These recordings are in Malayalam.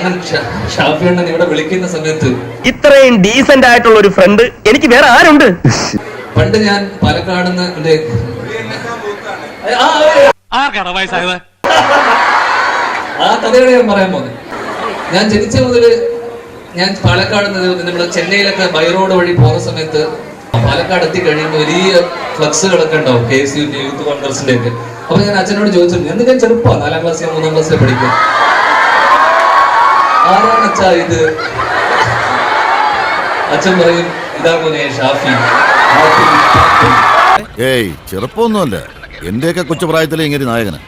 അണ്ണൻ ഷാഫി അണ്ണൻ ഇവിടെ വിളിക്കുന്ന സമയത്ത് ഇത്രയും ഡീസന്റ് ആയിട്ടുള്ള ഒരു ഫ്രണ്ട് എനിക്ക് വേറെ ആരുണ്ട്? പണ്ട് ഞാൻ പാലക്കാട് ആ കഥയാണ് ഞാൻ പറയാൻ പോകുന്നത്. ഞാൻ ജനിച്ച മുതല് ഞാൻ പാലക്കാട് നമ്മുടെ ചെന്നൈയിലൊക്കെ ബൈ റോഡ് വഴി പോകുന്ന സമയത്ത് പാലക്കാട് എത്തി കഴിയുമ്പോൾ വലിയ ഫ്ലക്സുകളൊക്കെ ഉണ്ടാവും, KSU യൂത്ത് കോൺഗ്രസിന്റെ ഒക്കെ. അപ്പൊ ഞാൻ അച്ഛനോട് ചോദിച്ചിട്ടുണ്ട്, എന്ന് ഞാൻ ചെറുപ്പമാണ്, 4ാം ക്ലാസ്സിലോ 3ാം ക്ലാസ്സിലോ പഠിക്കും, ആരാണ് അച്ഛാ ഇത്? അച്ഛൻ പറയും, ഇതാ മോനെ ഷാഫി. ഏയ് ചെറുപ്പമൊന്നുമല്ല, എന്റെയൊക്കെ കൊച്ചു പ്രായത്തിലെ ഇങ്ങനെ നായകന്.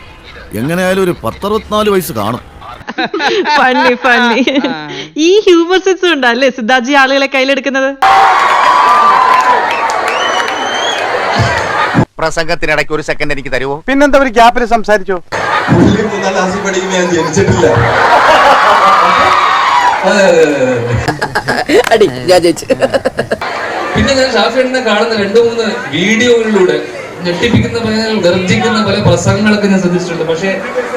എങ്ങനെയായാലും ഒരു 10-64 വയസ്സ് കാണും. ഈ ഹ്യൂമർ സെൻസ് ഉണ്ടല്ലേ സിദ്ധാർത്ഥി ആളുകളെ കയ്യിലെടുക്കുന്നത്? പ്രസംഗത്തിനിടയ്ക്ക് ഒരു സെക്കൻഡ് എനിക്ക് തരുമോ? പിന്നെന്താ ഒരു ഗ്യാപ്പിൽ സംസാരിച്ചോ? ഞാൻ ജനിച്ചിട്ടില്ല. പിന്നെ ഞാൻ ഷാഫിയെ കാണുന്ന 2-3 വീഡിയോകളിലൂടെ ഞെട്ടിപ്പിക്കുന്ന ഗർജിക്കുന്ന പല പ്രസംഗങ്ങളൊക്കെ ഞാൻ ശ്രദ്ധിച്ചിട്ടുണ്ട്. പക്ഷെ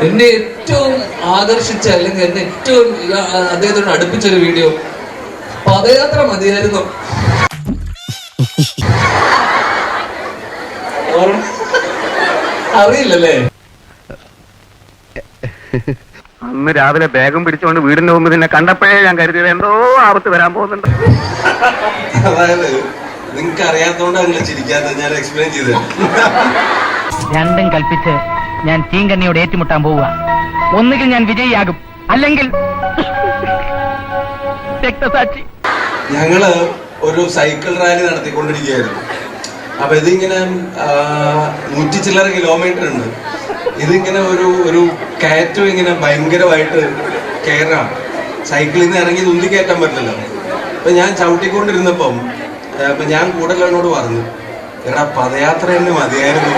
എന്നെ ഏറ്റവും ആകർഷിച്ച അല്ലെങ്കിൽ എന്നെ ഏറ്റവും അദ്ദേഹത്തോട് അടുപ്പിച്ചൊരു വീഡിയോ, പദയാത്ര മതിയായിരുന്നു. അറിയില്ലല്ലേ? അന്ന് രാവിലെ ബാഗും പിടിച്ചുകൊണ്ട് വീടിന്റെ മുമ്പ് നിന്നെ കണ്ടപ്പോഴേ ഞാൻ കരുതിയത് എന്തോ ആപത്ത് വരാൻ പോകുന്നുണ്ട്. അതായത് നിങ്ങൾക്ക് അറിയാത്തോണ്ട് അങ്ങനെ ചിരിക്കാത്തത് ഞാൻ എക്സ്പ്ലെയിൻ ചെയ്തു. രണ്ടും കൽപ്പിച്ച് ഞാൻ തീങ്കണ്ണിയോട് ഏറ്റുമുട്ടാൻ പോവുക. ഒന്നുകിൽ ഞാൻ വിജയിയാകും, അല്ലെങ്കിൽ രക്തസാക്ഷി. ഞങ്ങള് ഒരു സൈക്കിൾ റാലി നടത്തിക്കൊണ്ടിരിക്കുകയായിരുന്നു. അപ്പൊ ഇതിങ്ങനെ 100 ചില്ലറ കിലോമീറ്റർ ഉണ്ട്. ഇതിങ്ങനെ ഒരു കയറ്റം ഇങ്ങനെ ഭയങ്കരമായിട്ട് കയറാം. സൈക്കിളിൽ നിന്ന് ഇറങ്ങി ഉന്തി കയറ്റാൻ പറ്റില്ലല്ലോ. അപ്പൊ ഞാൻ ചവിട്ടിക്കൊണ്ടിരുന്നപ്പം അപ്പൊ ഞാൻ കൂടലോനോട് പറഞ്ഞു, എടാ പദയാത്ര തന്നെ മതിയായിരുന്നു.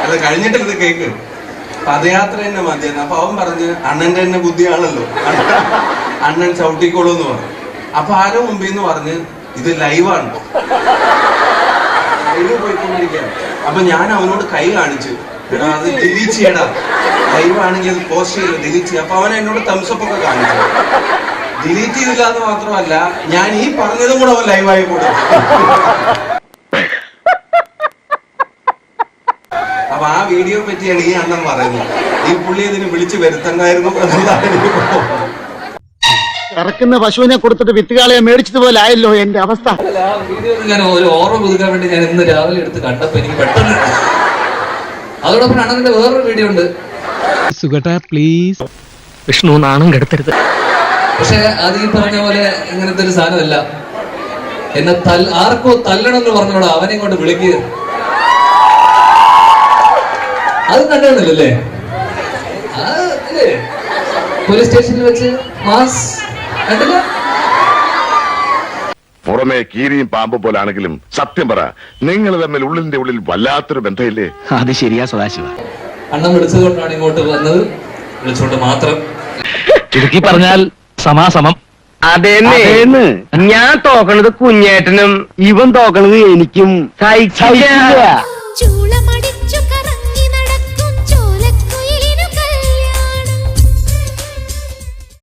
അത് കഴിഞ്ഞിട്ട് ഇത് കേക്ക്, പദയാത്ര തന്നെ മതിയായിരുന്നു. അപ്പൊ അവൻ പറഞ്ഞ്, അണ്ണന്റെ തന്നെ ബുദ്ധിയാണല്ലോ, അണ്ണൻ ചവിട്ടിക്കോളൂ എന്ന് പറഞ്ഞു. അപ്പൊ ആരോ മുമ്പിൽ നിന്ന് പറഞ്ഞ്, ഇത് ലൈവാണ്, ലൈവ് പോയിക്കൊണ്ടിരിക്കുകയാണ്. അപ്പൊ ഞാൻ അവനോട് കൈ കാണിച്ചു, എടാ അത് ഡിലീറ്റ് ചെയ്യടാ, ലൈവ് ആണെങ്കിൽ അത് പോസ്റ്റ് ചെയ്യില്ല, ഡിലീറ്റ് ചെയ്യുക. അപ്പൊ അവൻ എന്നോട് തംസപ്പ് ഒക്കെ കാണിച്ചു. ഡിലീറ്റ് ചെയ്തില്ല എന്ന് മാത്രമല്ല, ഞാൻ ഈ പറഞ്ഞതും കൂടെ അവൻ ലൈവായി കൊടുത്തു. അപ്പൊ ആ വീഡിയോ പറ്റിയാണ് ഈ അണ്ണൻ പറയുന്നത്. ഈ പുള്ളി ഇതിന് വിളിച്ചു വരുത്തണ്ടായിരുന്നു എന്നതാണ് എനിക്ക് തോന്നുന്നത്. ഇറക്കുന്ന പശുവിനെ കൊടുത്തിട്ട് വിത്തുകാളെ മേടിച്ചതുപോലെ ആയല്ലോ എന്റെ അവസ്ഥ. ആ വീഡിയോ ഞാൻ ഒരു ഓർമ്മ പുതുക്കാൻ വേണ്ടി ഞാൻ ഇന്ന് രാവിലെ എടുത്ത് കണ്ടപ്പോ എനിക്ക് പെട്ടെന്ന്. അതോടൊപ്പം അണ്ണന്റെ വേറൊരു വീഡിയോ ഉണ്ട്. പ്ലീസ് വിഷ്ണു നാണം കെടുത്തരുത്. പക്ഷെ അത് ഈ പറഞ്ഞ പോലെ ഇങ്ങനത്തെ ഒരു സാധനമല്ല. എന്നെ ആർക്കോ തല്ലണം എന്ന് പറഞ്ഞോടാ, അവനെ കൊണ്ട് വിളിക്കുക. അത് കണ്ടിരുന്നില്ലല്ലേ? പോലീസ് സ്റ്റേഷനിൽ വെച്ച് മാസ് കണ്ടില്ല? പുറമെ കീരിയും പാമ്പും പോലാണെങ്കിലും സത്യം പറ, നിങ്ങൾ തമ്മിൽ ഉള്ളിന്റെ ഉള്ളിൽ വല്ലാത്തൊരു ബന്ധമില്ലേ? അത് ശരിയാ സദാശിവ. അണ്ണൻ വിളിച്ചതുകൊണ്ടാണ് ഇങ്ങോട്ട് വന്നത്, വിളിച്ചോണ്ട് മാത്രം. ചുരുക്കി പറഞ്ഞാൽ സമാസമം. അതേന്ന് ഞാൻ തോക്കണത് കുഞ്ഞേട്ടനും ഇവൻ തോക്കണത് എനിക്കും.